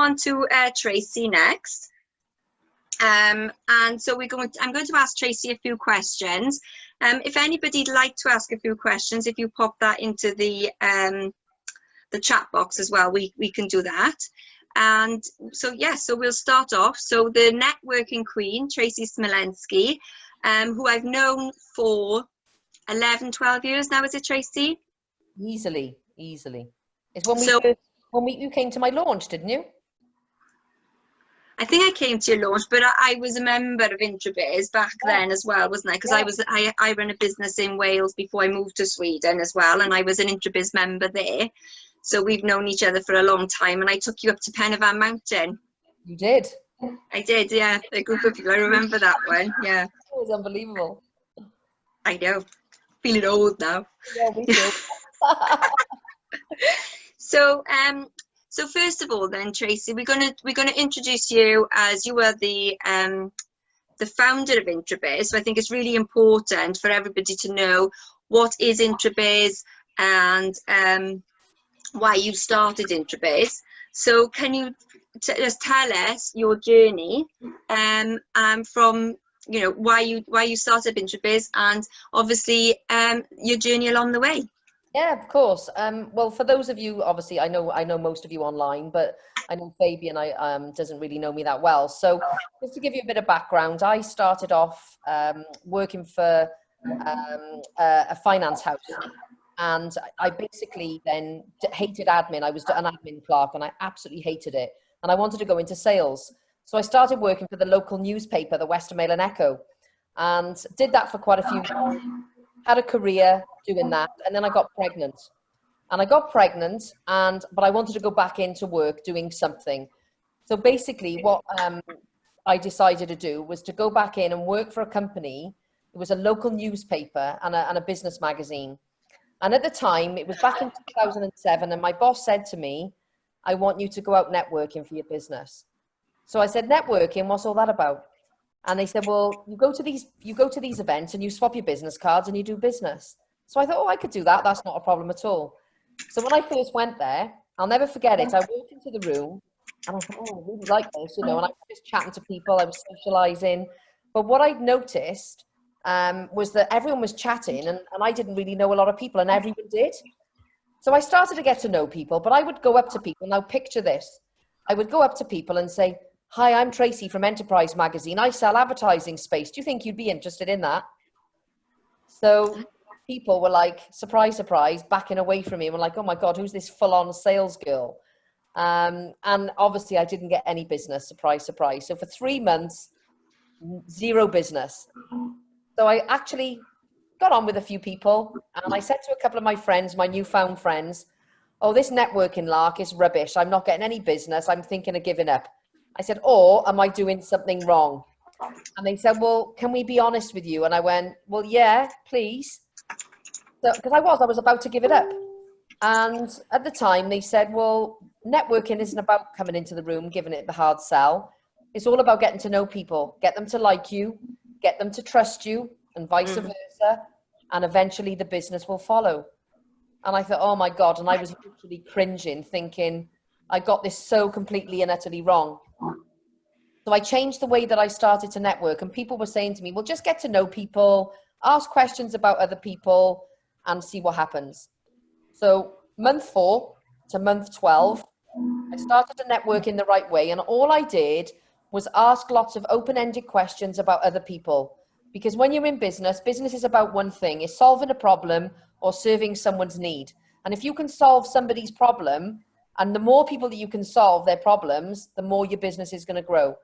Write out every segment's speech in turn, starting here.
on to Tracy next. And so I'm going to ask Tracy a few questions. If anybody'd like to ask a few questions, if you pop that into the chat box as well, we can do that. And so, so we'll start off. So the networking queen, Tracy Smolensky, who I've known for 11, 12 years now, is it, Tracy? Easily. It's when you came to my launch, didn't you? I think I came to your launch, but I was a member of Introbiz back then as well, wasn't I? Because I ran a business in Wales before I moved to Sweden as well, and I was an Introbiz member there. So we've known each other for a long time, and I took you up to Penyvan Mountain. You did? I did, yeah. A group of people. I remember that one, yeah. It was unbelievable. I know. Feeling old now. Yeah, me too. So first of all, then, Tracy, we're gonna introduce you as you are the founder of Introbiz. So I think it's really important for everybody to know what is Introbiz and why you started Introbiz. So can you just tell us your journey from why you started Introbiz, and obviously your journey along the way? Yeah, of course. Well, for those of you, obviously, I know most of you online, but I know Fabian doesn't really know me that well. So just to give you a bit of background, I started off working for a finance house. And I basically then hated admin. I was an admin clerk and I absolutely hated it. And I wanted to go into sales. So I started working for the local newspaper, the Western Mail and Echo, and did that for quite a few years. Had a career doing that. And then I got pregnant. But I wanted to go back into work doing something. So basically what I decided to do was to go back in and work for a company. It was a local newspaper and a business magazine. And at the time, it was back in 2007, and my boss said to me, I want you to go out networking for your business. So I said, networking, what's all that about? And they said, well, you go to these events and you swap your business cards and you do business. So I thought, I could do that. That's not a problem at all. So when I first went there, I'll never forget it. I walked into the room and I thought, I really like this, and I was just chatting to people. I was socializing. But what I'd noticed was that everyone was chatting and I didn't really know a lot of people, and everyone did. So I started to get to know people, but I would go up to people. Now picture this. I would go up to people and say, hi, I'm Tracy from Enterprise Magazine. I sell advertising space. Do you think you'd be interested in that? So people were like, surprise, surprise, backing away from me. And were like, oh my God, who's this full-on sales girl? And obviously I didn't get any business, surprise, surprise. So for 3 months, zero business. So I actually got on with a few people, and I said to a couple of my friends, my newfound friends, oh, this networking lark is rubbish. I'm not getting any business. I'm thinking of giving up. I said, or am I doing something wrong? And they said, well, can we be honest with you? And I went, well, yeah, please. So, because I was about to give it up. And at the time they said, well, networking isn't about coming into the room, giving it the hard sell. It's all about getting to know people, get them to like you, get them to trust you, and vice versa. And eventually the business will follow. And I thought, oh my God. And I was literally cringing, thinking, I got this so completely and utterly wrong. So I changed the way that I started to network, and people were saying to me, well, just get to know people, ask questions about other people, and see what happens. So month 4 to month 12, I started to network in the right way. And all I did was ask lots of open-ended questions about other people. Because when you're in business, business is about one thing, is solving a problem or serving someone's need. And if you can solve somebody's problem, and the more people that you can solve their problems, the more your business is going to grow.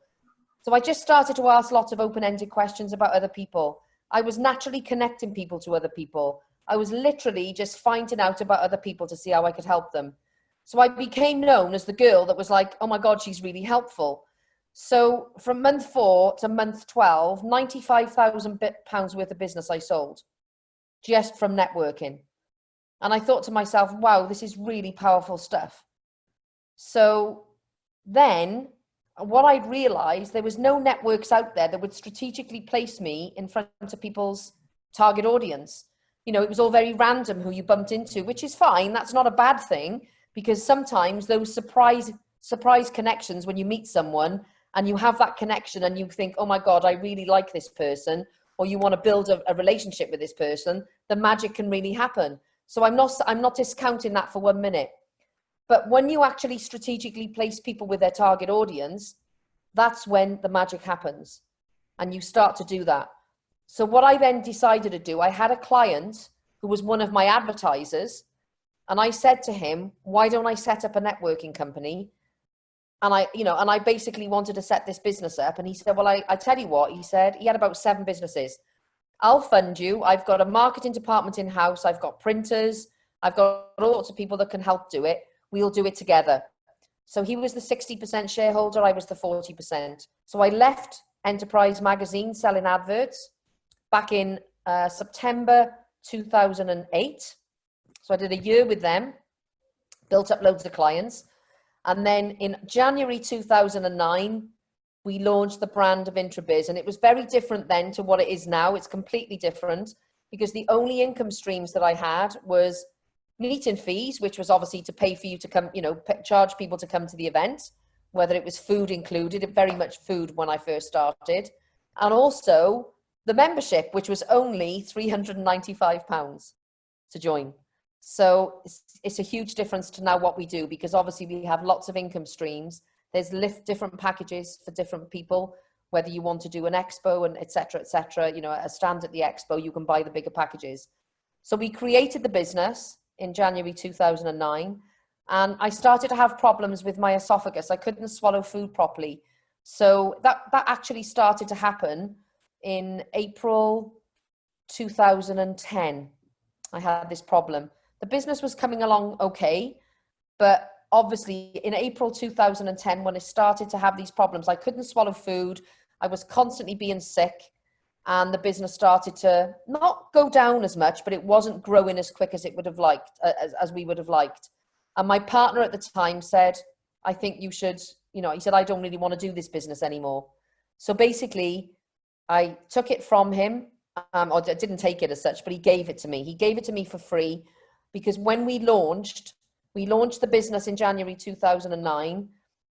So I just started to ask lots of open-ended questions about other people. I was naturally connecting people to other people. I was literally just finding out about other people to see how I could help them. So I became known as the girl that was like, oh my God, she's really helpful. So from month 4 to month 12, £95,000 worth of business I sold just from networking. And I thought to myself, wow, this is really powerful stuff. So then what I'd realized, there was no networks out there that would strategically place me in front of people's target audience. You know, it was all very random who you bumped into, which is fine. That's not a bad thing, because sometimes those surprise surprise connections when you meet someone and you have that connection and you think, oh my God, I really like this person, or you want to build a relationship with this person, the magic can really happen. So I'm not discounting that for 1 minute. But when you actually strategically place people with their target audience, that's when the magic happens. And you start to do that. So what I then decided to do, I had a client who was one of my advertisers, and I said to him, why don't I set up a networking company? And I basically wanted to set this business up. And he said, well, I tell you what, he said, he had about 7 businesses. I'll fund you. I've got a marketing department in-house. I've got printers. I've got lots of people that can help do it. We'll do it together. So he was the 60% shareholder. I was the 40%. So I left Enterprise Magazine selling adverts back in September 2008. So I did a year with them, built up loads of clients. And then in January 2009, we launched the brand of Introbiz. And it was very different then to what it is now. It's completely different because the only income streams that I had was meeting fees, which was obviously to pay for you to come, charge people to come to the event, whether it was food included, very much food when I first started. And also the membership, which was only £395 to join. So it's a huge difference to now what we do, because obviously we have lots of income streams. There's different packages for different people, whether you want to do an expo and et cetera, a stand at the expo, you can buy the bigger packages. So we created the business in January 2009, and I started to have problems with my esophagus. I couldn't swallow food properly. So that actually started to happen in April 2010. I had this problem. The business was coming along okay, but obviously in April 2010, when I started to have these problems, I couldn't swallow food. I was constantly being sick, and the business started to not go down as much, but it wasn't growing as quick as it would have liked, as we would have liked. And my partner at the time said, I think you should, he said, I don't really want to do this business anymore. So basically I took it from him, or I didn't take it as such, but he gave it to me. He gave it to me for free, because when we launched the business in January 2009,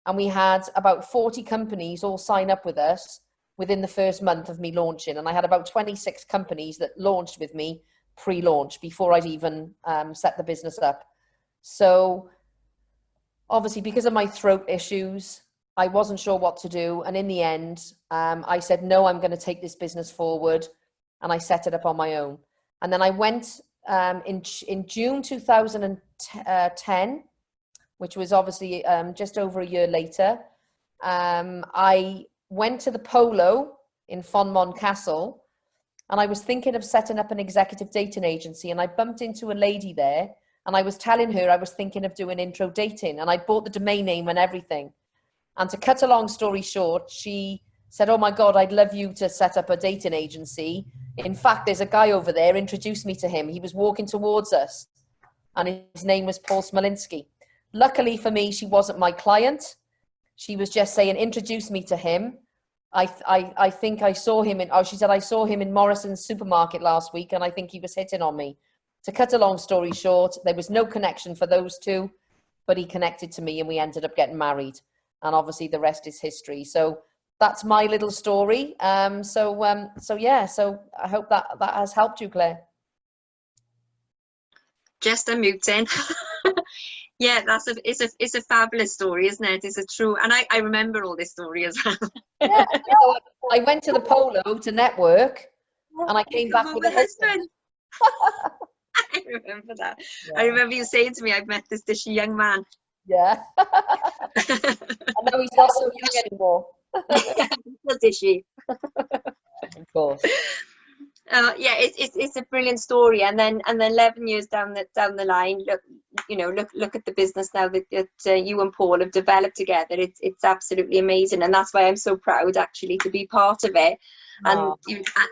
and we had about 40 companies all sign up with us within the first month of me launching. And I had about 26 companies that launched with me pre-launch before I'd even set the business up. So obviously because of my throat issues, I wasn't sure what to do. And in the end, I said, no, I'm going to take this business forward. And I set it up on my own. And then I went in June 2010, which was obviously just over a year later. I went to the Polo in Fonmont Castle, and I was thinking of setting up an executive dating agency, and I bumped into a lady there, and I was telling her I was thinking of doing intro dating, and I bought the domain name and everything. And to cut a long story short, she said, oh my God, I'd love you to set up a dating agency. In fact, there's a guy over there, introduce me to him. He was walking towards us, and his name was Paul Smolinski. Luckily for me, she wasn't my client. She was just saying, introduce me to him. I think I saw him she said, I saw him in Morrison's supermarket last week, and I think he was hitting on me. To cut a long story short, there was no connection for those two, but he connected to me, and we ended up getting married. And obviously the rest is history. So that's my little story. So I hope that has helped you, Claire. Just unmuting. Yeah, it's a fabulous story, isn't it? It's a true, and I remember all this story as well. Yeah, so I went to the Polo to network, and I came back with a husband. I remember that. Yeah. I remember you saying to me, I've met this dishy young man. Yeah. I know he's not so young anymore. Not dishy. Of course. Yeah, it's a brilliant story, and then 11 years down the line, look at the business now that you and Paul have developed together. It's absolutely amazing, and that's why I'm so proud actually to be part of it. Wow.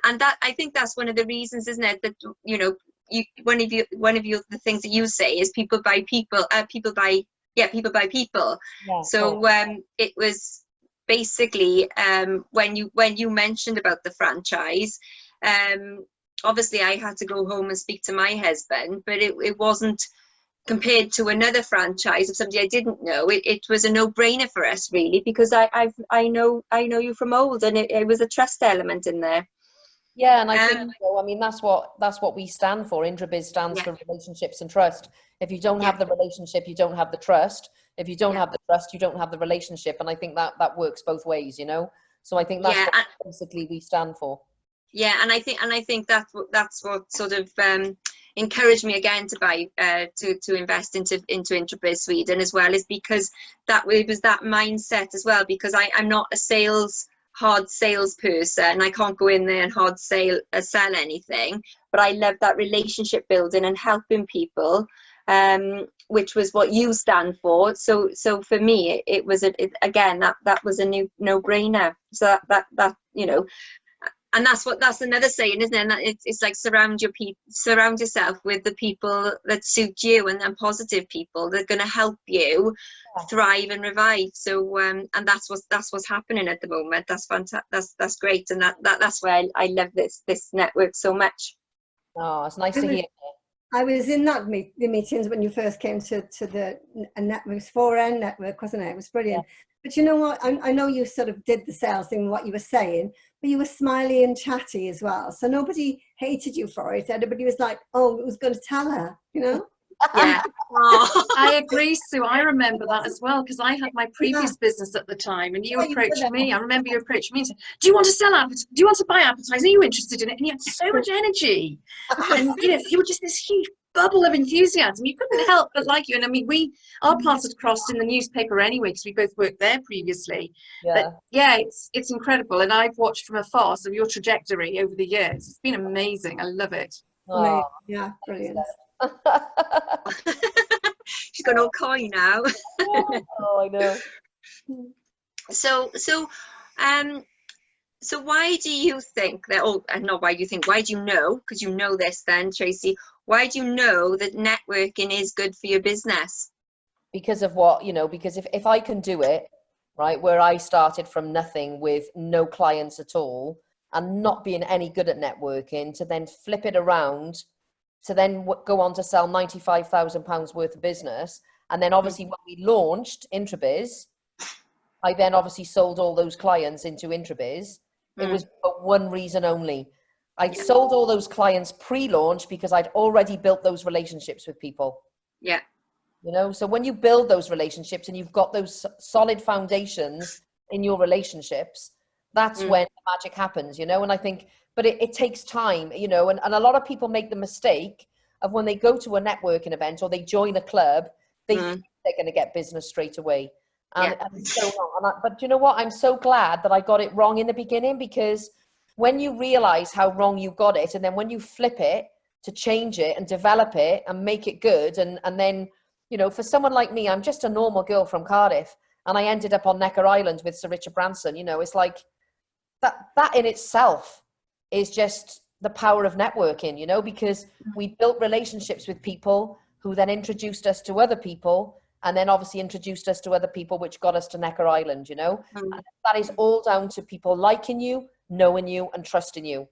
And that, I think that's one of the reasons, isn't it, that one of the things that you say is people buy people, people buy people. Yeah, so it was basically when you mentioned about the franchise. Obviously I had to go home and speak to my husband, but it wasn't compared to another franchise of somebody I didn't know, it was a no-brainer for us, really, because I know you from old, and it was a trust element in there. Yeah, and I think, I mean, that's what we stand for. Introbiz stands Yeah. for relationships and trust. If you don't have the relationship, you don't have the trust. If you don't have the trust, you don't have the relationship. And I think that works both ways, you know. So I think that's what basically we stand for. Yeah, and I think that's what sort of encouraged me again to buy to invest into Introbiz Sweden as well, is because it was that mindset as well, because I'm not a hard sales person. I can't go in there and sell anything, but I love that relationship building and helping people, which was what you stand for. So for me, it was again that was a no-brainer. So that you know. And that's another saying, isn't it? And it's like surround yourself with the people that suit you, and positive people that are going to help you thrive and revive. So and that's what's happening at the moment. That's fantastic. That's great, and that's why I love this network so much. Oh, it's nice to hear. I was in the meetings when you first came to the network, 4N network, wasn't it? It was brilliant. Yeah. But you know what? I know you sort of did the sales thing, what you were saying, but you were smiley and chatty as well. So nobody hated you for it. Everybody was like, oh, I was going to tell her, you know? Yeah. I agree, Sue. I remember that as well, because I had my previous business at the time, and you approached me. I remember you approached me and said, do you want to sell advertising? Do you want to buy advertising? Are you interested in it? And you had so much energy. And, you know, you were just this huge bubble of enthusiasm. You couldn't help but like you. And I mean, our paths had crossed in the newspaper anyway, because we both worked there previously. Yeah. But yeah, it's incredible. And I've watched from afar some of your trajectory over the years. It's been amazing. I love it. Oh, yeah, brilliant. She's gone all coy now. Oh, I know. So why do you think that, why do you know, because you know this then, Tracy, why do you know that networking is good for your business? Because of what, you know, because if I can do it, right, where I started from nothing with no clients at all and not being any good at networking, to then flip it around, to then go on to sell £95,000 worth of business. And then obviously when we launched Introbiz, I then obviously sold all those clients into Introbiz. It was for one reason only. I'd sold all those clients pre-launch because I'd already built those relationships with people. Yeah. You know, so when you build those relationships and you've got those solid foundations in your relationships, that's when the magic happens, you know. And I think, but it takes time, you know, and a lot of people make the mistake of when they go to a networking event or they join a club, they think they're going to get business straight away. And it's so wrong. But you know what? I'm so glad that I got it wrong in the beginning, because when you realize how wrong you got it, and then when you flip it to change it and develop it and make it good, and then, you know, for someone like me, I'm just a normal girl from Cardiff, and I ended up on Necker Island with Sir Richard Branson. You know, it's like that in itself is just the power of networking, you know, because we built relationships with people who then introduced us to other people, and then obviously introduced us to other people, which got us to Necker Island, you know. And that is all down to people liking you, knowing you, and trusting you.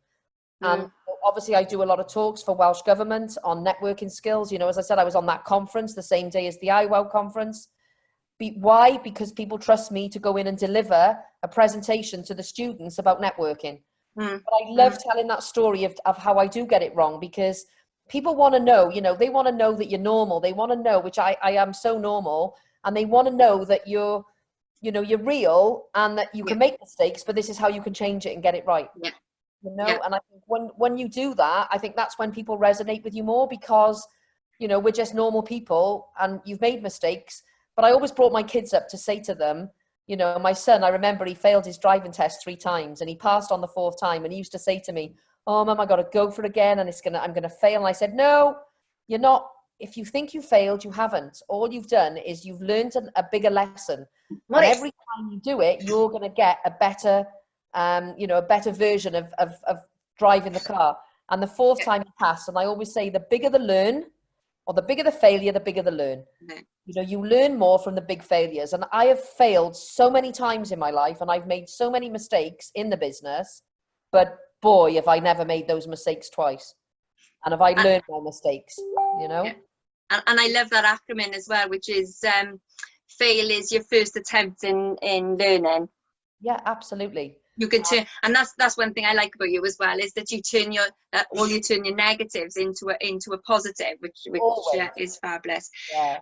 And obviously I do a lot of talks for Welsh Government on networking skills. You know, as I said, I was on that conference the same day as the iWow conference. Why? Because people trust me to go in and deliver a presentation to the students about networking. But I love telling that story of how I do get it wrong, because people want to know, you know, they want to know that you're normal. They want to know, which I am so normal, and they want to know that you're real and that you can make mistakes, but this is how you can change it and get it right. Yeah. You know, and I think when you do that, I think that's when people resonate with you more, because, you know, we're just normal people and you've made mistakes. But I always brought my kids up to say to them, you know, my son, I remember he failed his driving test 3 times and he passed on the 4th time, and he used to say to me, oh, Mum, I got to go for it again, and I'm going to fail. And I said, no, you're not. If you think you failed, you haven't. All you've done is you've learned a bigger lesson. Right. And every time you do it, you're going to get a better, you know, a better version of driving the car. And the 4th time you pass, and I always say, the bigger the learn, or the bigger the failure, the bigger the learn. You know, you learn more from the big failures. And I have failed so many times in my life, and I've made so many mistakes in the business, but boy, have I never made those mistakes twice. And have I learned my mistakes, you know? And I love that acronym as well, which is fail is your first attempt in learning. Yeah, absolutely. You can turn, and that's one thing I like about you as well, is that you turn your negatives into a positive, which is fabulous. Yeah.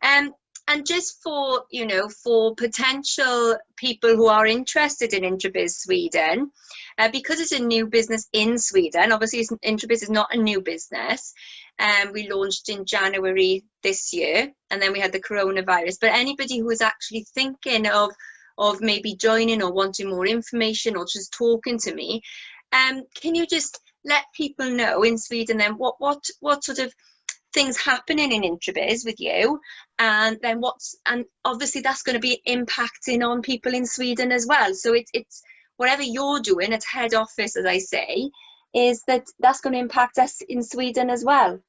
And just for, you know, for potential people who are interested in Introbiz Sweden, because it's a new business in Sweden, obviously Introbiz is not a new business. We launched in January this year, and then we had the coronavirus. But anybody who is actually thinking of maybe joining or wanting more information or just talking to me, can you just let people know in Sweden then what sort of things happening in Introbiz with you, and then and obviously that's going to be impacting on people in Sweden as well. So it's whatever you're doing at head office, as I say, is that's going to impact us in Sweden as well.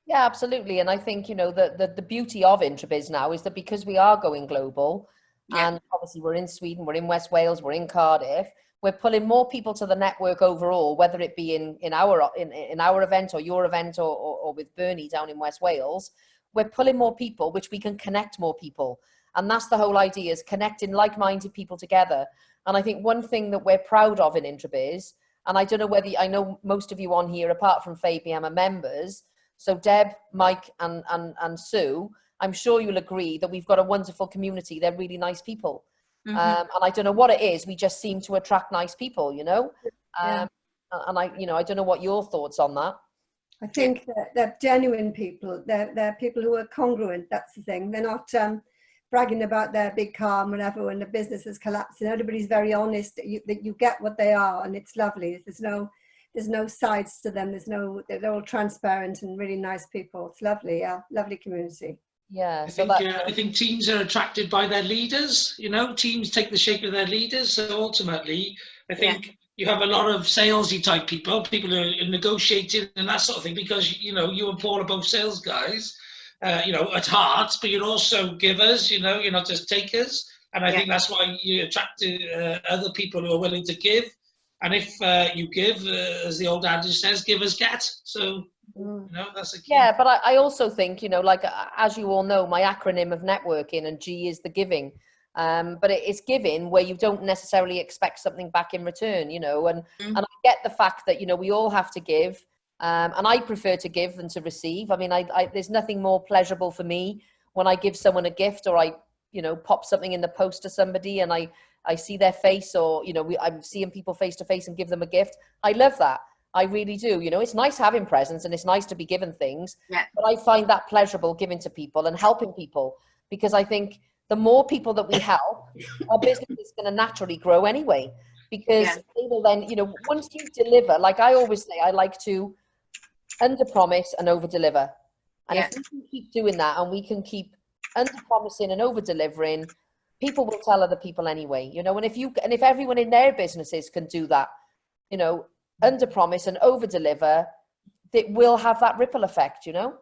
Yeah, absolutely. And I think, you know, the beauty of Introbiz now is that because we are going global, and obviously we're in Sweden, we're in West Wales, we're in Cardiff, we're pulling more people to the network overall, whether it be in our event or your event or with Bernie down in West Wales. We're pulling more people, which we can connect more people. And that's the whole idea, is connecting like-minded people together. And I think one thing that we're proud of in Introbiz, and I don't know whether, I know most of you on here, apart from Fabian, are members. So Deb, Mike and Sue, I'm sure you'll agree that we've got a wonderful community. They're really nice people. Mm-hmm. And I don't know what it is. We just seem to attract nice people, you know? And I don't know what your thoughts on that. I think that they're genuine people. They're people who are congruent. That's the thing. They're not bragging about their big car and whatever when the business is collapsing. Everybody's very honest. That you get what they are, and it's lovely. There's no sides to them. They're all transparent and really nice people. It's lovely. Yeah, lovely community. Yeah, I think teams are attracted by their leaders. You know, teams take the shape of their leaders. So ultimately, I think you have a lot of salesy type people who are negotiating and that sort of thing, because, you know, you and Paul are both sales guys, you know, at heart, but you're also givers, you know, you're not just takers. And I think that's why you attract other people who are willing to give. And if you give, as the old adage says, givers get. So, you know, that's a key. Yeah, but I also think, you know, like, as you all know, my acronym of networking, and G is the giving. But it's giving where you don't necessarily expect something back in return, you know, and I get the fact that, you know, we all have to give. And I prefer to give than to receive. I mean, there's nothing more pleasurable for me when I give someone a gift, or I, you know, pop something in the post to somebody and I see their face, or, you know, I'm seeing people face to face and give them a gift. I love that. I really do. You know, it's nice having presents and it's nice to be given things, but I find that pleasurable, giving to people and helping people, because I think the more people that we help, our business is going to naturally grow anyway, because they will then, you know, once you deliver, like I always say, I like to under promise and over deliver. And if we can keep doing that, and we can keep under promising and over delivering, people will tell other people anyway, you know. And if everyone in their businesses can do that, you know, under promise and over deliver, it will have that ripple effect, you know.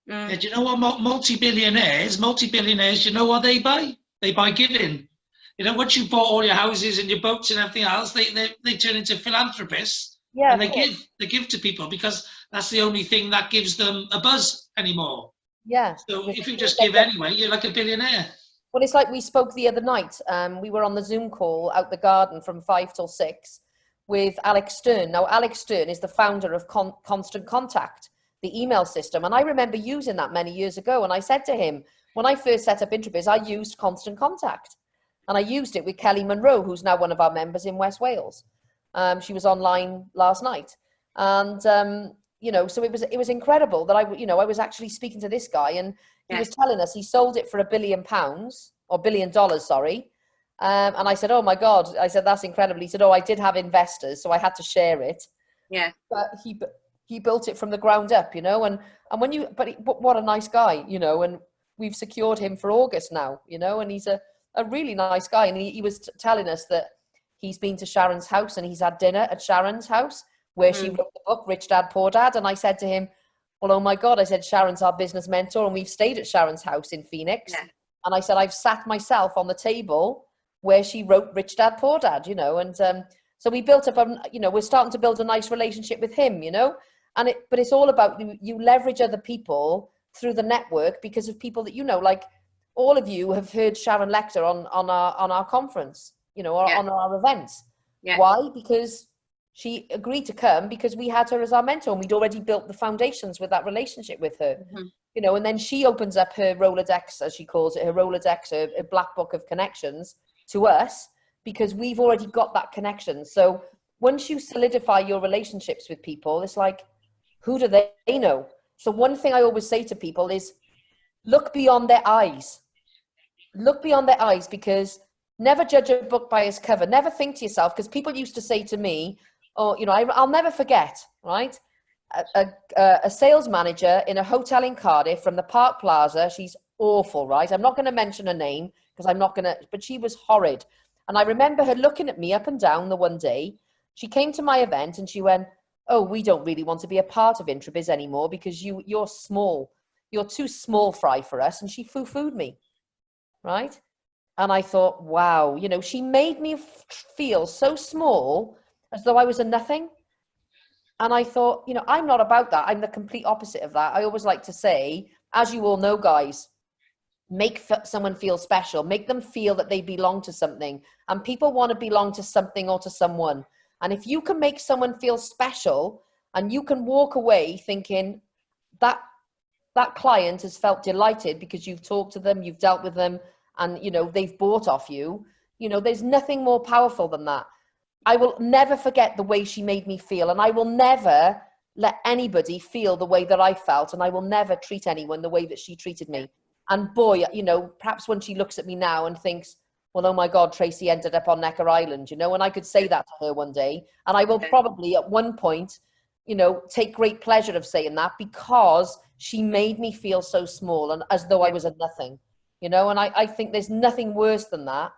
Yeah, do you know what multi-billionaires, you know what they buy? They buy giving. You know, once you've bought all your houses and your boats and everything else, they turn into philanthropists. Yeah, and they give to people, because that's the only thing that gives them a buzz anymore. Yeah. So if you just give anyway, you're like a billionaire. Well, it's like we spoke the other night. We were on the Zoom call out the garden from 5 till 6 with Alex Stern. Now, Alex Stern is the founder of Constant Contact, the email system. And I remember using that many years ago. And I said to him, when I first set up Introbiz, I used Constant Contact. And I used it with Kelly Monroe, who's now one of our members in West Wales. She was online last night. And, you know, so it was incredible that I was actually speaking to this guy, and he was telling us he sold it for £1 billion, or $1 billion, sorry. And I said, oh my God, I said, that's incredible. He said, oh, I did have investors, so I had to share it. Yeah. But he built it from the ground up, you know, and what a nice guy, you know, and we've secured him for August now, you know, and he's a really nice guy. And he was telling us that he's been to Sharon's house and he's had dinner at Sharon's house, where she wrote the book, Rich Dad, Poor Dad. And I said to him, well, oh my God, I said, Sharon's our business mentor, and we've stayed at Sharon's house in Phoenix. Yeah. And I said, I've sat myself on the table where she wrote Rich Dad, Poor Dad, you know. And so we built up, you know, we're starting to build a nice relationship with him, you know. But it's all about you leverage other people through the network because of people that you know, like all of you have heard Sharon lecture on our conference, you know, or on our events. Yeah. Why? Because she agreed to come because we had her as our mentor and we'd already built the foundations with that relationship with her. Mm-hmm. You know, and then she opens up her Rolodex, as she calls it, her Rolodex, her black book of connections to us because we've already got that connection. So once you solidify your relationships with people, it's like, who do they know? So one thing I always say to people is look beyond their eyes. Look beyond their eyes, because never judge a book by its cover. Never think to yourself, because people used to say to me, oh, you know, I'll never forget, right? A sales manager in a hotel in Cardiff from the Park Plaza. She's awful, right? I'm not going to mention her name because I'm not going to, but she was horrid. And I remember her looking at me up and down the one day. She came to my event and she went, oh, we don't really want to be a part of Introbiz anymore because you're small. You're too small fry for us. And she foo-fooed me, right? And I thought, wow, you know, she made me feel so small as though I was a nothing. And I thought, you know, I'm not about that. I'm the complete opposite of that. I always like to say, as you all know, guys, make someone feel special. Make them feel that they belong to something. And people want to belong to something or to someone. And if you can make someone feel special and you can walk away thinking that client has felt delighted because you've talked to them, you've dealt with them, and, you know, they've bought off you, you know, there's nothing more powerful than that. I will never forget the way she made me feel, and I will never let anybody feel the way that I felt, and I will never treat anyone the way that she treated me. And boy, you know, perhaps when she looks at me now and thinks, well, oh my God, Tracy ended up on Necker Island, you know, and I could say that to her one day, and I will probably at one point, you know, take great pleasure of saying that because she made me feel so small and as though I was a nothing, you know, and I think there's nothing worse than that.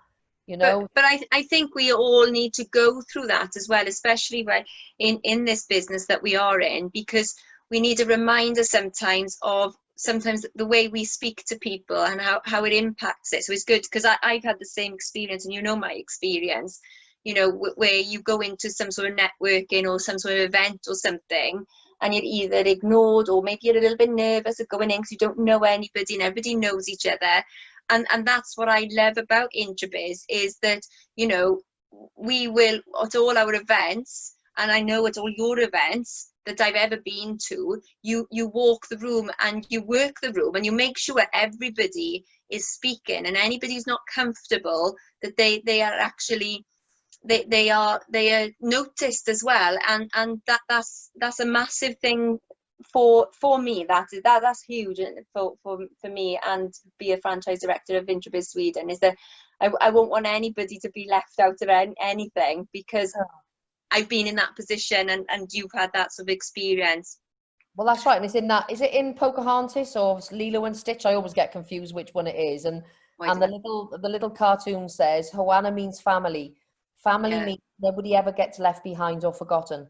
You know, but I think we all need to go through that as well, especially when in this business that we are in, because we need a reminder sometimes of the way we speak to people and how it impacts it. So it's good because I've had the same experience, and you know my experience, you know, where you go into some sort of networking or some sort of event or something, and you're either ignored or maybe you're a little bit nervous of going in because you don't know anybody and everybody knows each other. And that's what I love about Introbiz, is that, you know, we will, at all our events, and I know at all your events that I've ever been to, you walk the room and you work the room and you make sure everybody is speaking, and anybody who's not comfortable, that they are actually, they are noticed as well. And that's a massive thing for me. That's huge for me, and be a franchise director of Introbiz Sweden, is that I won't want anybody to be left out of anything, because I've been in that position, and you've had that sort of experience. Well, that's right. And is it in Pocahontas or Lilo and Stitch? I always get confused which one it is. And the little cartoon says Hoanna means family. Family means nobody ever gets left behind or forgotten.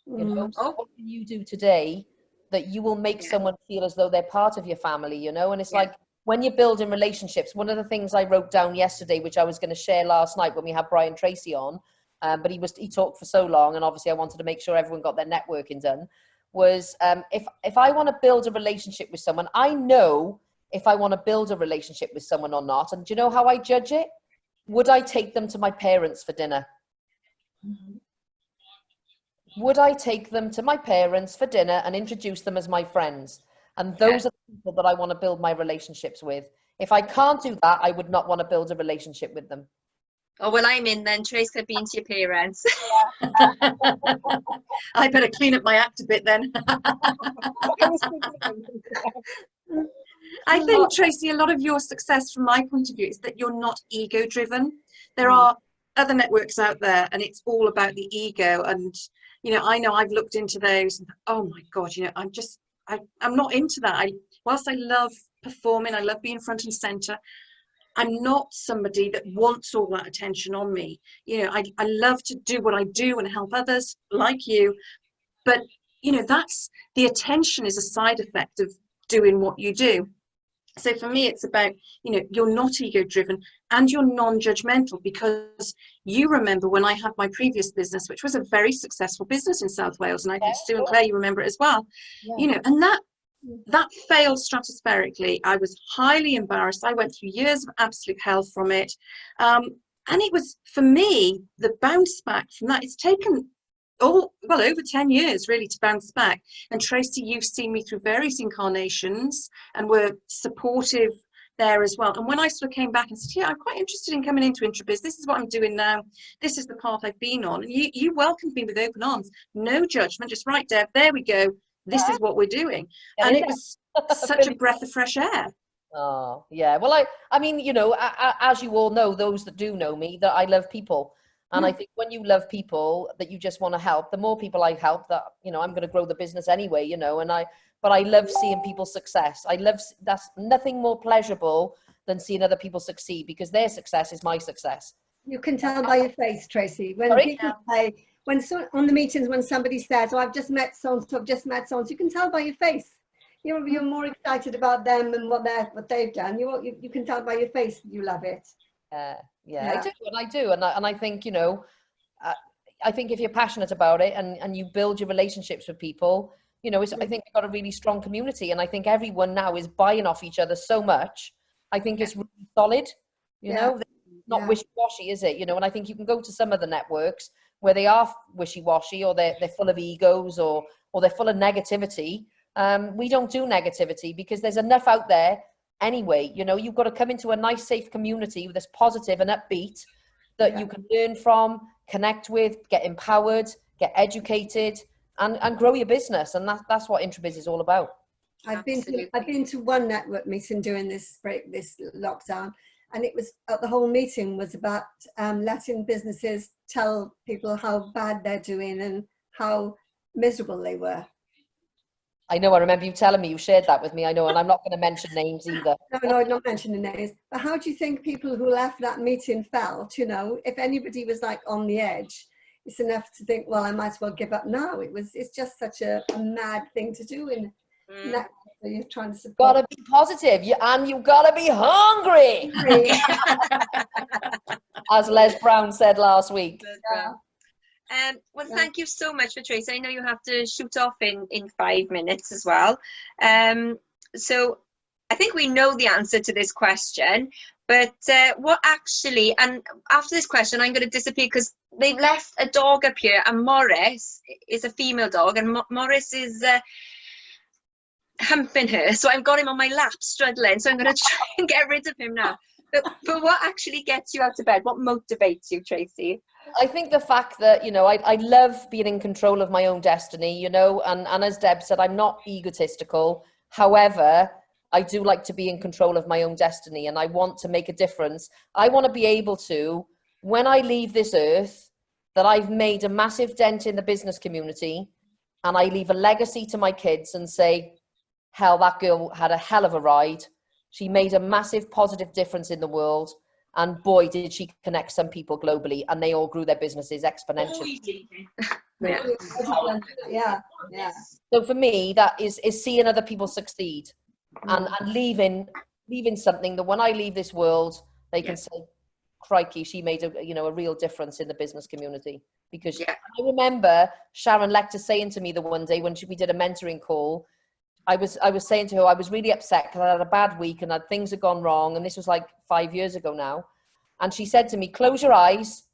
You know, so what can you do today that you will make someone feel as though they're part of your family, you know? And it's like, when you're building relationships, one of the things I wrote down yesterday, which I was going to share last night when we had Brian Tracy on, but he talked for so long, and obviously I wanted to make sure everyone got their networking done, was if I want to build a relationship with someone, I know if I want to build a relationship with someone or not. And do you know how I judge it? Would I take them to my parents for dinner? Would I take them to my parents for dinner and introduce them as my friends? And those are the people that I want to build my relationships with. If I can't do that, I would not want to build a relationship with them. Oh, well, I'm in then. Trace, I've been to your parents. I better clean up my act a bit then. I think, Tracy, a lot of your success from my point of view is that you're not ego driven. There are other networks out there and it's all about the ego. And, you know I've looked into those and, oh my God, you know, I'm not into that. Whilst I love performing, I love being front and center, I'm not somebody that wants all that attention on me. You know, I love to do what I do and help others like you. But, you know, the attention is a side effect of doing what you do. So for me, it's about, you know, you're not ego driven and you're non-judgmental, because you remember when I had my previous business, which was a very successful business in South Wales, and I think Sue and Claire, you remember it as well, you know, and that failed stratospherically. I was highly embarrassed. I went through years of absolute hell from it. And it was, for me, the bounce back from that. It's taken over 10 years really to bounce back. And Tracy, you've seen me through various incarnations and were supportive there as well. And when I sort of came back and said, yeah, I'm quite interested in coming into Introbiz, this is what I'm doing now, this is the path I've been on, and you welcomed me with open arms, no judgment, just right, Deb, there we go, this is what we're doing. And it was such a breath of fresh air. Oh, yeah. Well, I mean, you know, as you all know, those that do know me, that I love people. And I think when you love people, that you just want to help, the more people I help, that, you know, I'm going to grow the business anyway, you know, but I love seeing people's success. That's nothing more pleasurable than seeing other people succeed, because their success is my success. You can tell by your face, Tracy. When people say, on the meetings, when somebody says, oh, I've just met so-and-so, I've just met so-and-so, you can tell by your face. You're more excited about them and what they've done. You can tell by your face you love it. Yeah, I do. And I think, you know, I think if you're passionate about it and you build your relationships with people, you know, I think you've got a really strong community. And I think everyone now is buying off each other so much. I think it's really solid, you know, not wishy-washy, is it? You know, and I think you can go to some of the networks where they are wishy-washy, or they're full of egos, or they're full of negativity. We don't do negativity, because there's enough out there anyway. You know, you've got to come into a nice, safe community that's positive and upbeat, that you can learn from, connect with, get empowered, get educated, and grow your business. And that's what Introbiz is all about. I've been to one network meeting during this lockdown, and it was the whole meeting was about letting businesses tell people how bad they're doing and how miserable they were. I know, I remember you telling me, you shared that with me, I know, and I'm not going to mention names either. No, I'm not mentioning names. But how do you think people who left that meeting felt? You know, if anybody was like on the edge, it's enough to think, well, I might as well give up now. It's just such a mad thing to do in that. So you're trying to support. Gotta be positive, and you gotta be hungry. As Les Brown said last week. Well, thank you so much for Tracy. I know you have to shoot off in 5 minutes as well. So I think we know the answer to this question, but what actually, and after this question, I'm going to disappear because they've left a dog up here, and Morris is a female dog, and Morris is humping her. So I've got him on my lap struggling. So I'm going to try and get rid of him now. But what actually gets you out of bed? What motivates you, Tracy? I think the fact that, you know, I love being in control of my own destiny, you know, and as Deb said, I'm not egotistical. However, I do like to be in control of my own destiny, and I want to make a difference. I want to be able to, when I leave this earth, that I've made a massive dent in the business community, and I leave a legacy to my kids and say, hell, that girl had a hell of a ride. She made a massive positive difference in the world. And boy, did she connect some people globally, and they all grew their businesses exponentially. Yeah. So for me, that is seeing other people succeed, and leaving something that when I leave this world, they can say, crikey, she made a real difference in the business community. Because I remember Sharon Lecter saying to me the one day when we did a mentoring call, I was saying to her, I was really upset because I had a bad week and things had gone wrong. And this was like 5 years ago now. And she said to me, close your eyes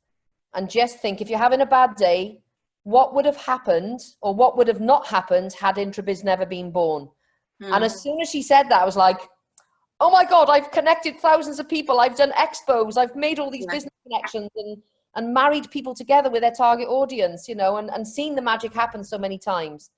and just think, if you're having a bad day, what would have happened or what would have not happened had Introbiz never been born? And as soon as she said that, I was like, oh my God, I've connected thousands of people. I've done expos. I've made all these business connections and married people together with their target audience, you know, and seen the magic happen so many times.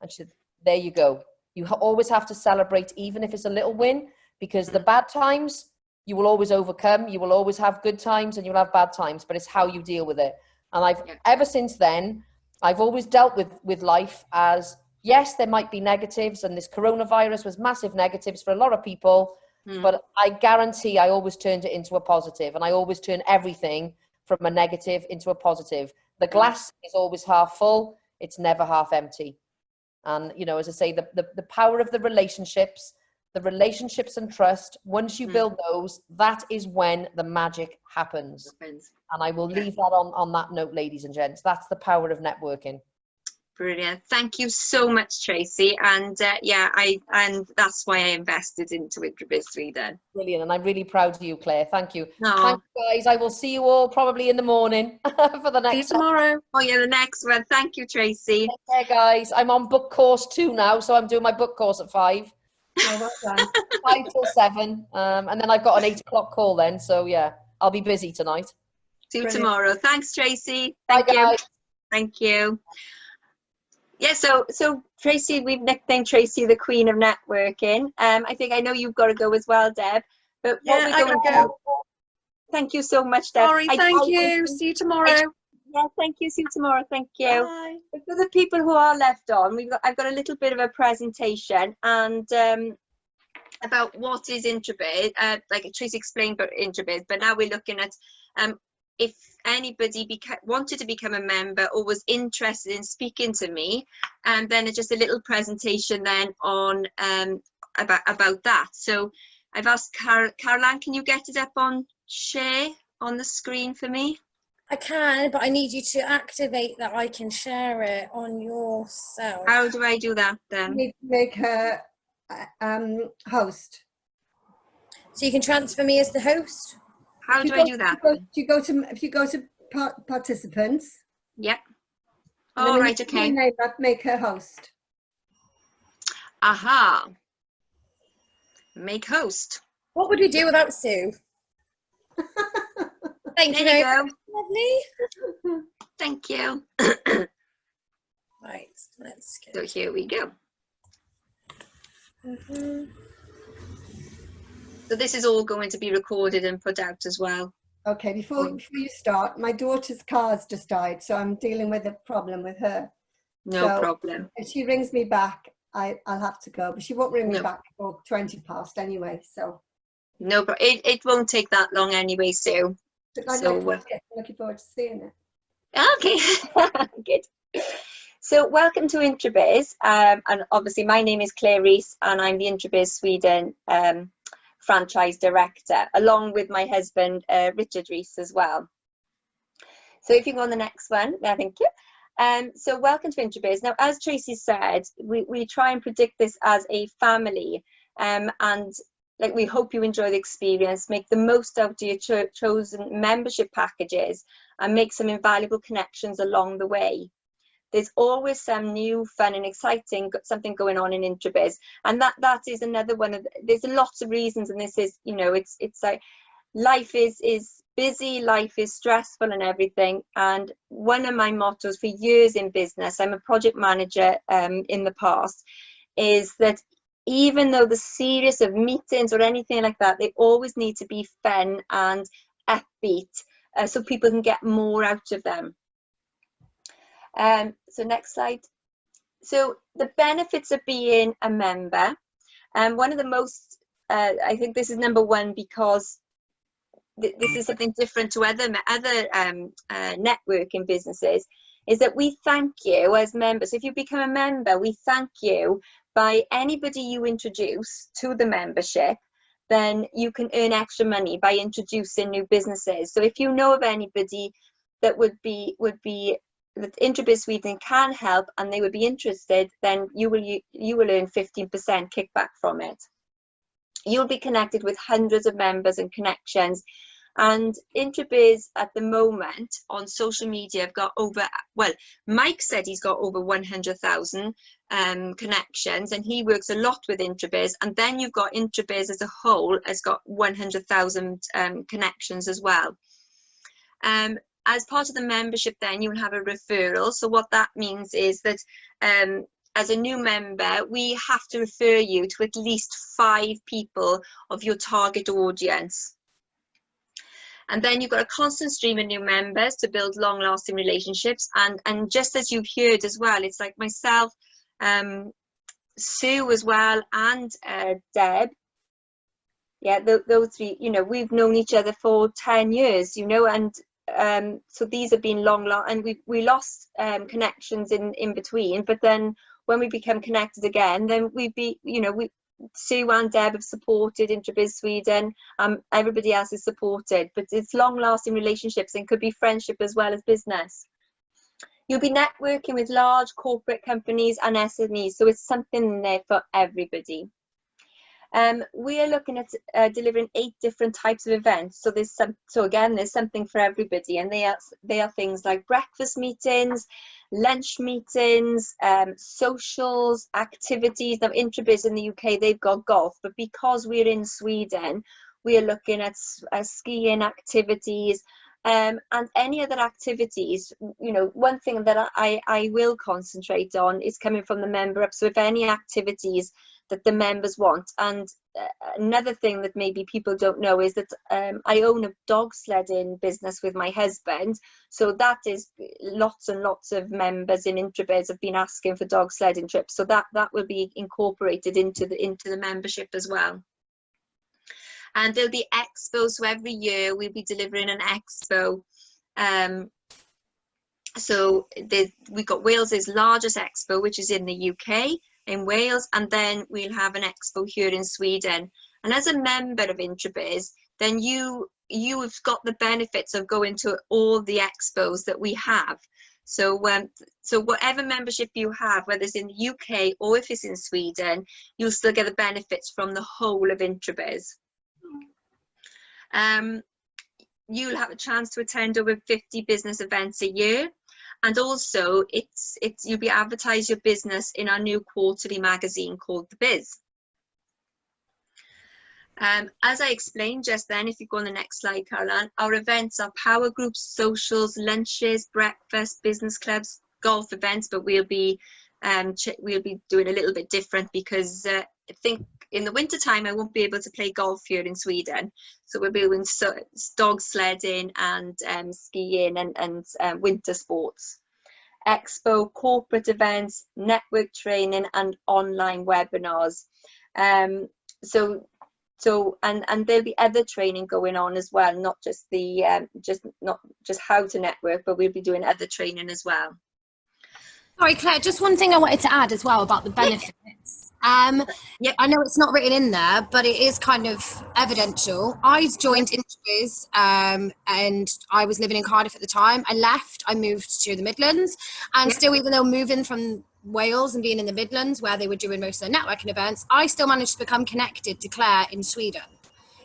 And she said, there you go. You always have to celebrate, even if it's a little win, because the bad times you will always overcome. You will always have good times and you'll have bad times, but it's how you deal with it. And ever since then, I've always dealt with life as, yes, there might be negatives, and this coronavirus was massive negatives for a lot of people, but I guarantee I always turned it into a positive, and I always turn everything from a negative into a positive. The glass is always half full. It's never half empty. And, you know, as I say, the power of the relationships and trust, once you build those, that is when the magic happens. And I will leave that on that note, ladies and gents. That's the power of networking. Brilliant. Thank you so much, Tracy. And yeah, and that's why I invested into Introbiz Sweden. Brilliant, and I'm really proud of you, Claire. Thank you. No. Thanks, guys. I will see you all probably in the morning for the See you next tomorrow. Oh yeah, the next one. Thank you, Tracy. Take care, guys. I'm on book course 2 now, so I'm doing my book course at 5. Oh, well done. 5 till 7, and then I've got an 8 o'clock call then. So yeah, I'll be busy tonight. See you Brilliant. tomorrow. Thanks, Tracy. Bye, Thank you. guys. Thank you. Yeah, so Tracy, we've nicknamed Tracy the Queen of Networking. I know you've got to go as well, Deb. But Yeah, I gotta go. Thank you so much, Deb. Sorry, thank you. See you tomorrow. Yeah, thank you. See you tomorrow. Thank you. Bye. But for the people who are left on, I've got a little bit of a presentation and about what is Introbiz. Like Tracy explained about Introbiz, but now we're looking at if anybody wanted to become a member or was interested in speaking to me, and then it's just a little presentation then on about that. So I've asked Caroline, can you get it up on share on the screen for me? I can, but I need you to activate that I can share it on yourself. How do I do that You then? need to make her host. So you can transfer me as the host. How do I do that? If you go to participants. Yep. and then Oh, when right, you okay. name that, make her host. Aha. Make host. What would we do without Sue? Thank you There you very go. much, lovely. Thank you. Right, let's So go. here we go. So this is all going to be recorded and put out as well. Okay, before you start, my daughter's car's just died, so I'm dealing with a problem with her. No So, problem. If she rings me back, I'll have to go, but she won't ring me No. back before 20 past anyway. So No, but it won't take that long anyway, Sue. but I'm So, looking forward to seeing it. Okay, good. So welcome to Introbiz, and obviously my name is Claire Rees, and I'm the Introbiz Sweden franchise director, along with my husband Richard Rees as well. So if you go on the next one, thank you. So welcome to Introbiz. Now, as Tracy said, we try and predict this as a family, and like we hope you enjoy the experience, make the most out of your chosen membership packages, and make some invaluable connections along the way. There's always some new, fun and exciting something going on in Introbiz, and that is another one of there's lots of reasons, and this is, you know, it's like life is busy, life is stressful and everything. And one of my mottos for years in business, I'm a project manager in the past, is that even though the series of meetings or anything like that, they always need to be fun and upbeat, so people can get more out of them. So next slide. So the benefits of being a member, and one of the most, I think this is number one, because this is something different to other networking businesses, is that we thank you as members. If you become a member, we thank you by anybody you introduce to the membership. Then you can earn extra money by introducing new businesses. So if you know of anybody that would be that Introbiz Sweden can help and they would be interested, then you will earn 15% kickback from it. You'll be connected with hundreds of members and connections. And Introbiz at the moment on social media have got over, well, Mike said he's got over 100,000 connections, and he works a lot with Introbiz. And then you've got Introbiz as a whole has got 100,000 connections as well. As part of the membership, then you'll have a referral. So what that means is that as a new member, we have to refer you to at least 5 people of your target audience. And then you've got a constant stream of new members to build long-lasting relationships. And just as you've heard as well, it's like myself, Sue as well, and Deb. Yeah, those 3, you know, we've known each other for 10 years, you know, and so these have been long, and we lost connections in between, but then when we become connected again, then Sue and Deb have supported Introbiz Sweden, everybody else is supported, but it's long-lasting relationships and could be friendship as well as business. You'll be networking with large corporate companies and SMEs, so it's something there for everybody. We are looking at delivering 8 different types of events. So there's something for everybody, and they are things like breakfast meetings, lunch meetings, socials, activities. Now, Introbiz in the UK, they've got golf, but because we're in Sweden, we are looking at skiing activities, and any other activities. You know, one thing that I will concentrate on is coming from the member up. So if any activities that the members want. And another thing that maybe people don't know is that I own a dog sledding business with my husband. So that is lots and lots of members in Introbiz have been asking for dog sledding trips. So that will be incorporated into the membership as well. And there'll be expos. So every year we'll be delivering an expo. So we've got Wales's largest expo, which is in the UK, in Wales, and then we'll have an expo here in Sweden. And as a member of Introbiz, then you've got the benefits of going to all the expos that we have. So so whatever membership you have, whether it's in the UK or if it's in Sweden, you'll still get the benefits from the whole of Introbiz. You'll have a chance to attend over 50 business events a year. And also, you'll be advertise your business in our new quarterly magazine called The Biz. As I explained just then, if you go on the next slide, Caroline, our events are power groups, socials, lunches, breakfast, business clubs, golf events, but we'll be doing a little bit different because I think in the winter time I won't be able to play golf here in Sweden. So we'll be doing dog sledding and skiing and winter sports. Expo, corporate events, network training and online webinars. So there'll be other training going on as well, not just not just how to network, but we'll be doing other training as well. Sorry, Claire, just one thing I wanted to add as well about the benefits. Yep. I know it's not written in there, but it is kind of evidential. I joined Introbiz and I was living in Cardiff at the time. I left, I moved to the Midlands, and still, even though moving from Wales and being in the Midlands where they were doing most of their networking events, I still managed to become connected to Claire in Sweden.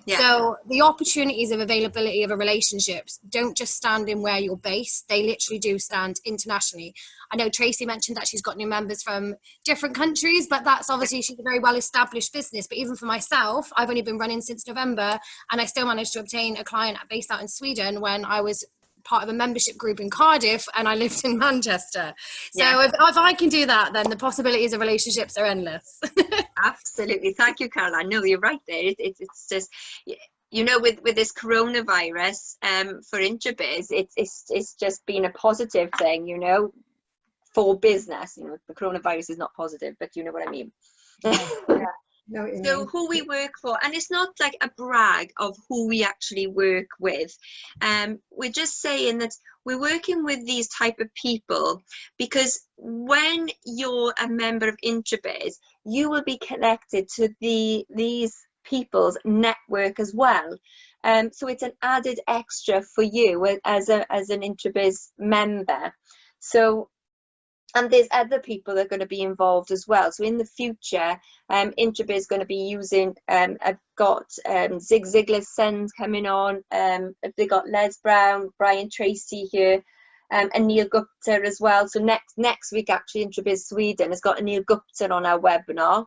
Yeah. So the opportunities of availability of a relationships don't just stand in where you're based, they literally do stand internationally. I know Tracy mentioned that she's got new members from different countries, but that's obviously, she's a very well established business. But even for myself, I've only been running since November, and I still managed to obtain a client based out in Sweden when I was part of a membership group in Cardiff and I lived in Manchester. So if I can do that, then the possibilities of relationships are endless. Absolutely. Thank you, Caroline. No, you're right there. It's just, you know, with this coronavirus for Introbiz, it's just been a positive thing, you know, for business. You know, the coronavirus is not positive, but you know what I mean. So who we work for, and it's not like a brag of who we actually work with. We're just saying that we're working with these type of people because when you're a member of Introbiz, you will be connected to these people's network as well. So it's an added extra for you as an Introbiz member. So, and there's other people that are going to be involved as well. So in the future, Introbiz is going to be using, I've got Zig Ziglar's sons coming on. They've got Les Brown, Brian Tracy here, and Neil Gupta as well. So next week, actually, Introbiz Sweden has got Neil Gupta on our webinar.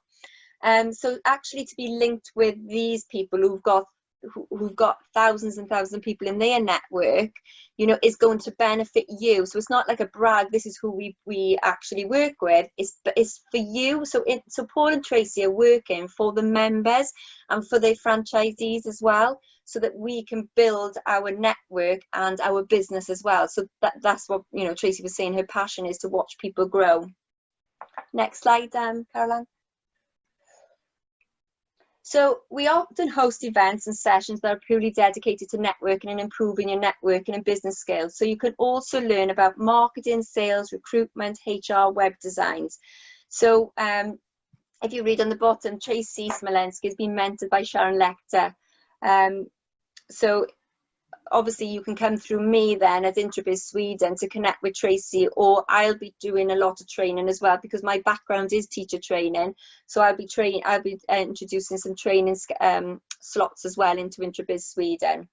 So actually to be linked with these people who've got thousands and thousands of people in their network, you know, is going to benefit you. So it's not like a brag, this is who we actually work with, it's for you. So Paul and Tracy are working for the members and for their franchisees as well, so that we can build our network and our business as well. So that's what, you know, Tracy was saying, her passion is to watch people grow. Next slide, Caroline. So we often host events and sessions that are purely dedicated to networking and improving your networking and business skills. So you can also learn about marketing, sales, recruitment, HR, web designs. So if you read on the bottom, Tracy Smolensky has been mentored by Sharon Lecter. So obviously you can come through me then as Introbiz Sweden to connect with Tracy, or I'll be doing a lot of training as well, because my background is teacher training. So I'll be introducing some training slots as well into Introbiz Sweden.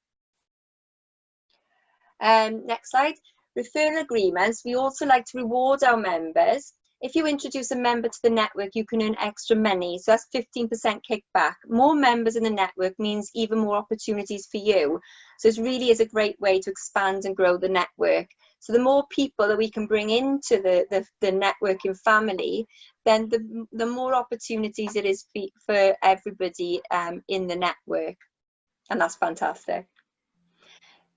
Next slide. Referral agreements. We also like to reward our members. If you introduce a member to the network, you can earn extra money. So that's 15% kickback. More members in the network means even more opportunities for you. So it really is a great way to expand and grow the network. So the more people that we can bring into the networking family, then the more opportunities it is for everybody in the network. And that's fantastic.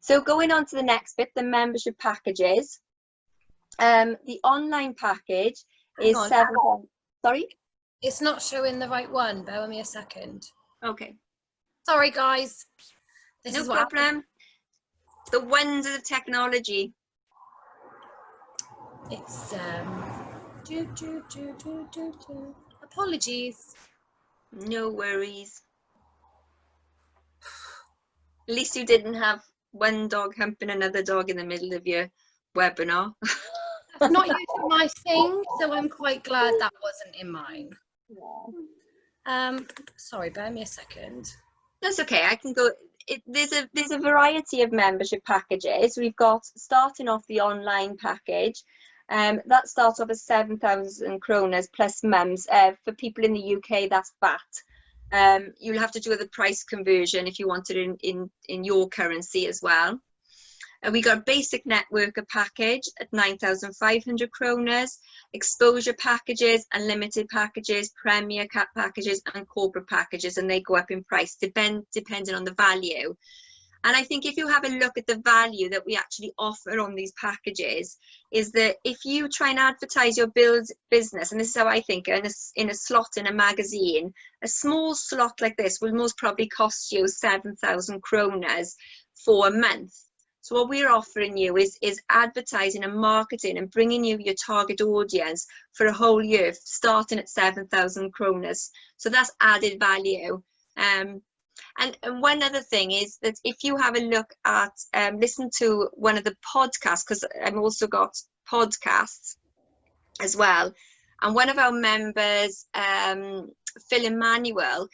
So going on to the next bit, the membership packages. The online package is sorry? It's not showing the right one. Bear with me a second. Okay. Sorry, guys. This No is what problem. The wonders of technology. it's apologies. No worries. At least you didn't have one dog humping another dog in the middle of your webinar. Not usually my thing, so I'm quite glad that wasn't in mine. Sorry, bear me a second. That's okay. I can go. There's a variety of membership packages. We've got, starting off, the online package. That starts off at 7,000 kronas plus mums. For people in the UK, that's VAT. You'll have to do the price conversion if you want it in your currency as well. We got a basic networker package at 9,500 kronas, exposure packages, unlimited packages, premier cap packages, and corporate packages, and they go up in price depending on the value. And I think if you have a look at the value that we actually offer on these packages, is that if you try and advertise your business, and this is how I think, in a slot in a magazine, a small slot like this will most probably cost you 7,000 kronas for a month. So what we're offering you is advertising and marketing and bringing you your target audience for a whole year, starting at 7,000 kronas. So that's added value. And one other thing is that if you have a look at, listen to one of the podcasts, because I've also got podcasts as well. And one of our members, Phil Emmanuel,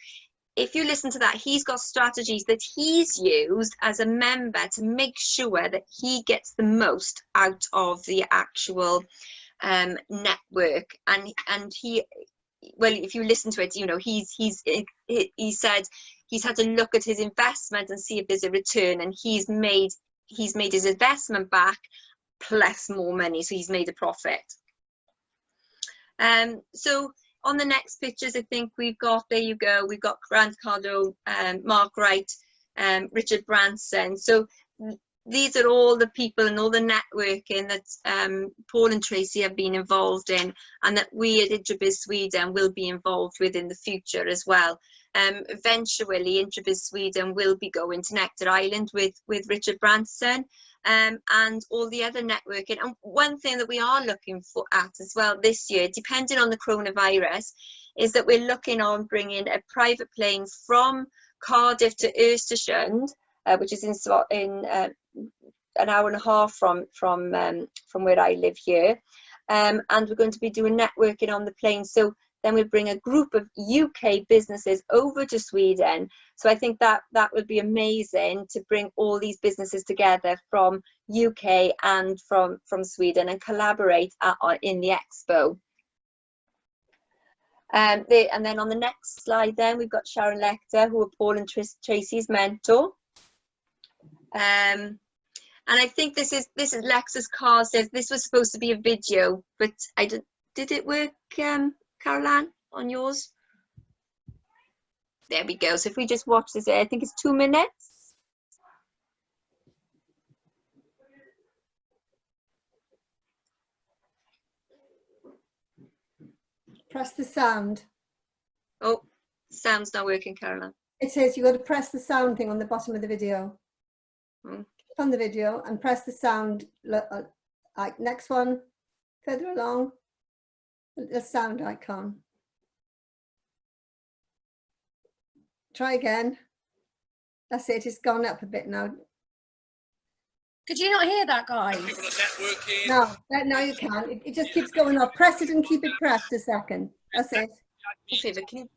if you listen to that, he's got strategies that he's used as a member to make sure that he gets the most out of the actual network. And he, well, if you listen to it, you know, he said he's had to look at his investment and see if there's a return, and he's made his investment back plus more money, so he's made a profit. So on the next pictures, I think we've got, there you go, we've got Grant Cardo, Mark Wright, Richard Branson. So these are all the people and all the networking that Paul and Tracy have been involved in, and that we at Introbiz Sweden will be involved with in the future as well. Eventually, Introbiz Sweden will be going to Nectar Island with Richard Branson. And all the other networking. And one thing that we are looking at as well this year, depending on the coronavirus, is that we're looking on bringing a private plane from Cardiff to Östersund, which is in an hour and a half from where I live here. And we're going to be doing networking on the plane. So then we'll bring a group of UK businesses over to Sweden. So I think that would be amazing to bring all these businesses together from UK and from Sweden and collaborate in the expo. And then on the next slide, then we've got Sharon Lecter, who are Paul and Tracy's mentor. And I think this is Lexus Carr says this was supposed to be a video, but did it work, Caroline, on yours? There we go. So if we just watch this, I think it's 2 minutes. Press the sound. Oh, sound's not working, Caroline. It says you've got to press the sound thing on the bottom of the video. Hmm. Click on the video and press the sound, like next one, further along, the sound icon. Try again. That's it, it's gone up a bit now. Could you not hear that, guys? People are networking. No, no, you can't. It just keeps going up. Press it and keep it pressed a second. That's it. Favour, can you?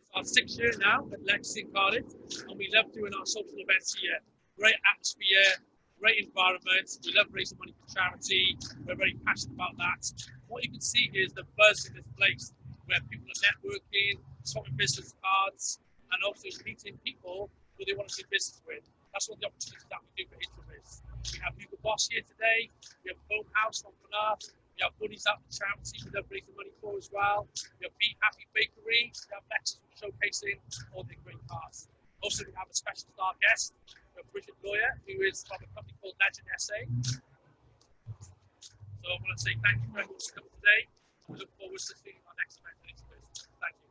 It's our 6th year now at Lex in Cardiff, and we love doing our social events here. Great atmosphere, great environment. We love raising money for charity. We're very passionate about that. What you can see here is the buzz in this place, where people are networking, swapping business cards, and also meeting people who they want to do business with. That's one of the opportunities that we do for Introbiz. We have Hugo Boss here today. We have Bone House from Penarth. We have Buddies Out for charity we love raising money for as well. We have Be Happy Bakery. We have Lexus showcasing all their great cars. Also, we have a special star guest, Bridget Lawyer, who is from a company called Legend SA. So I want to say thank you very much for coming today. We look forward to seeing our next event in Introbiz. Thank you.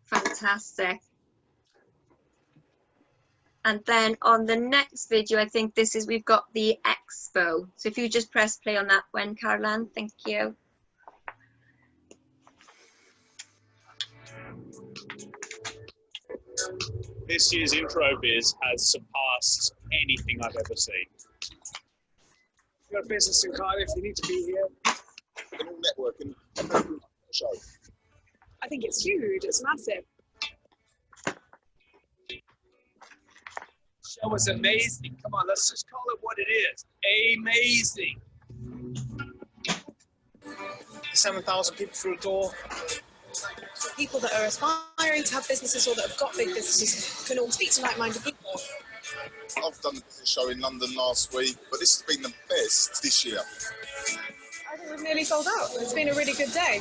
Fantastic. And then on the next video, I think we've got the expo. So if you just press play on that one, Caroline, thank you. This year's Introbiz has surpassed anything I've ever seen. If you've got a business in Cardiff, you need to be here. We can all network and show. I think it's huge, it's massive. Show was amazing. Come on, let's just call it what it is. Amazing. 7,000 people through a door. People that are aspiring to have businesses or that have got big businesses can all speak to like-minded people. I've done a business show in London last week, but this has been the best this year. I think we've nearly sold out. It's been a really good day.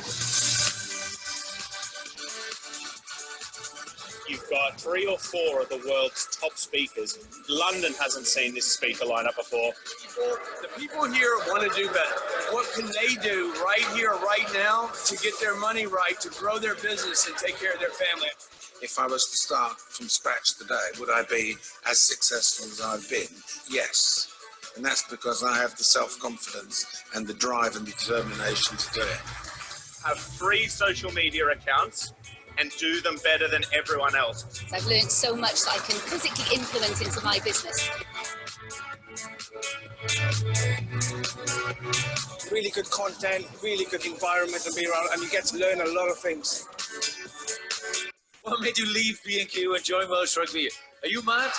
You've got 3 or 4 of the world's top speakers. London hasn't seen this speaker lineup before. The people here want to do better. What can they do right here, right now, to get their money right, to grow their business and take care of their family? If I was to start from scratch today, would I be as successful as I've been? Yes. And that's because I have the self-confidence and the drive and determination to do it. Have 3 social media accounts and do them better than everyone else. I've learned so much that I can physically implement into my business. Really good content, really good environment to be around, and you get to learn a lot of things. What made you leave B&Q and join Welsh Rugby? Are you mad?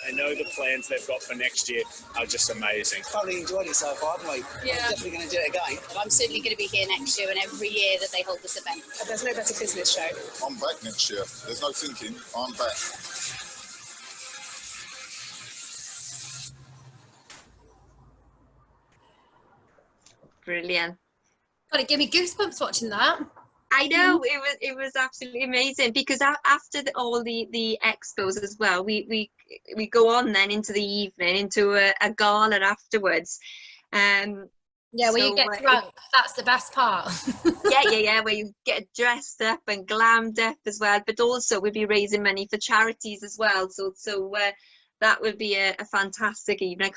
I know the plans they've got for next year are just amazing. Thoroughly enjoyed it so far, haven't we? Yeah. I'm definitely going to do it again. I'm certainly going to be here next year and every year that they hold this event. There's no better business show. I'm back next year. There's no thinking. I'm back. Brilliant. God, it gave me goosebumps watching that. I know, it was absolutely amazing, because after all the expos as well, we go on then into the evening into a gala afterwards. Yeah, where you get drunk, that's the best part. yeah, where you get dressed up and glammed up as well, but also we'll be raising money for charities as well. So that would be a fantastic evening.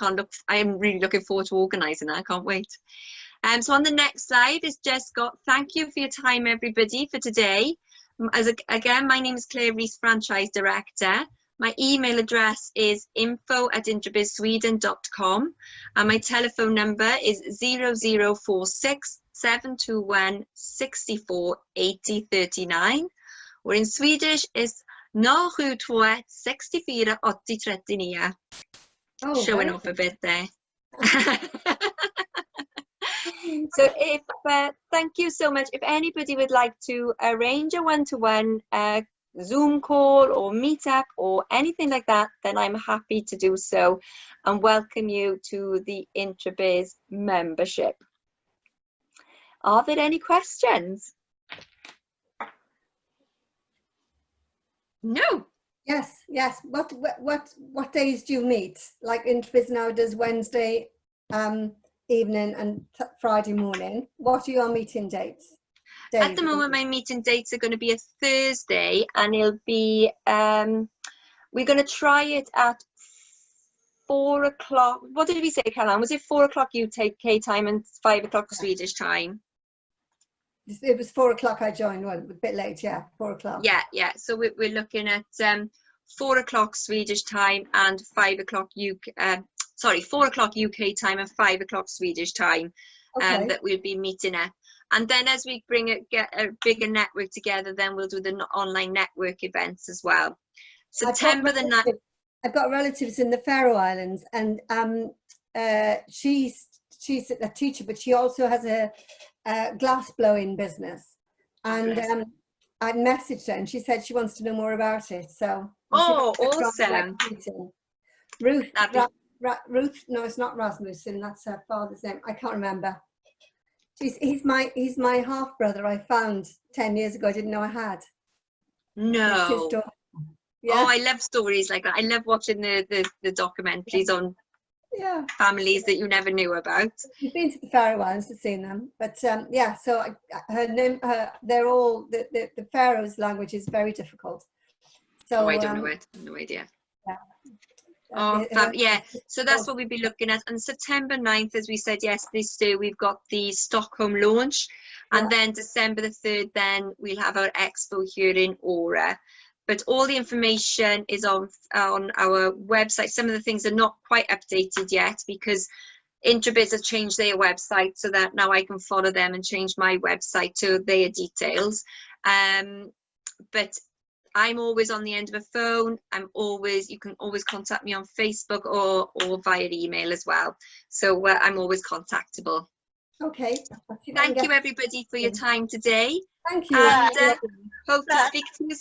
I am really looking forward to organising that. I can't wait. So on the next slide is just got thank you for your time, everybody, for today. Again, my name is Claire Rees, Franchise Director. My email address is info@introbizsweden.com and my telephone number is 0046 721 64 80 39, or in Swedish is 072 64 80 39. Showing off a bit there. So thank you so much. If anybody would like to arrange a one-to-one Zoom call or meetup or anything like that, then I'm happy to do so and welcome you to the Introbiz membership. Are there any questions? No. Yes. What days do you meet? Like Introbiz now does Wednesday. evening and Friday morning. What are your meeting dates? At the moment, my meeting dates are going to be a Thursday, and it'll be, we're going to try it at 4 o'clock. What did we say, Caroline? Was it 4 o'clock UK time and 5 o'clock Swedish time? It was 4 o'clock I joined, well, a bit late, yeah, 4 o'clock. Yeah. So we're looking at 4 o'clock Swedish time and 5 o'clock 4 o'clock UK time and 5 o'clock Swedish time, that we'll be meeting at. And then as we get a bigger network together, then we'll do the online network events as well. September the 9th. I've got relatives in the Faroe Islands, and she's a teacher, but she also has a glass blowing business. And I messaged her, and she said she wants to know more about it. So awesome. Ruth, no, it's not Rasmussen. That's her father's name. I can't remember. He's my half brother. I found 10 years ago. I didn't know I had. No. Yeah. Oh, I love stories like that. I love watching the documentaries on families that you never knew about. You've been to the Faroe Islands to see them, but yeah. So her name, they're all the Faroes language is very difficult. So I don't know it. I have no idea. Yeah. Yeah, so that's what we'll be looking at. And September 9th, as we said yesterday, we've got the Stockholm launch, and then December the 3rd, then we'll have our expo here in Aura. But all the information is on our website. Some of the things are not quite updated yet because Introbiz have changed their website, so that now I can follow them and change my website to their details. But I'm always on the end of a phone. You can always contact me on Facebook or via email as well. So I'm always contactable. Okay. Thank you everybody for your time today. Thank you. And hope to speak to you